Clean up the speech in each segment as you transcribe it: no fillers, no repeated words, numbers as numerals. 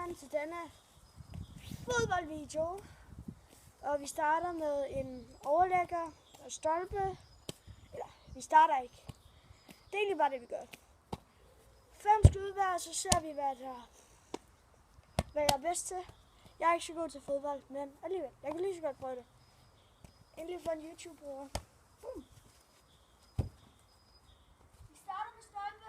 velkommen til denne fodboldvideo. Og vi starter med en overlægger og stolpe. Eller, vi starter ikke. Det er egentlig bare det, vi gør. 5 skud hver, så ser vi, hvad jeg er bedst til. Jeg er ikke så god til fodbold, men alligevel, jeg kan lige så godt prøve det. Endelig for en YouTube-bruger. Boom. Vi starter med stolpe.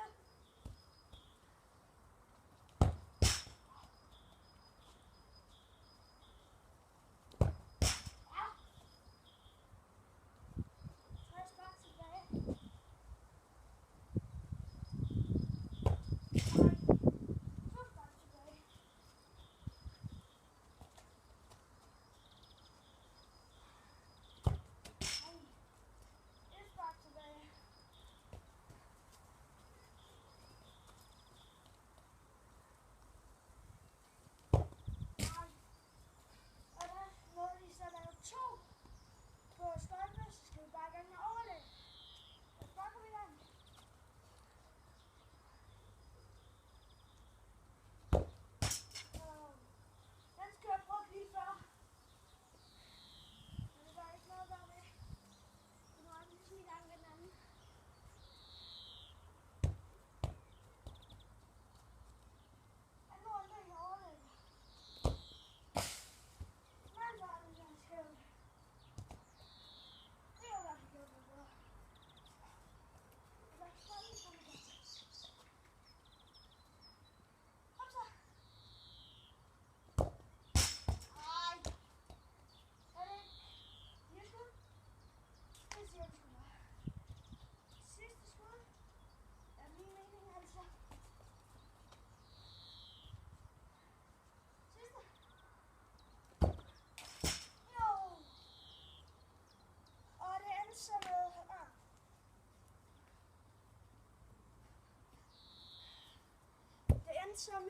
Som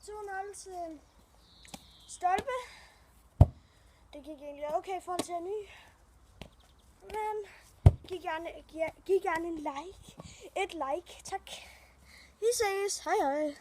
2-0 til stolpe. Det gik egentlig okay for at tage en ny. Men giv gerne en like. Et like, tak. Vi ses. Hej hej.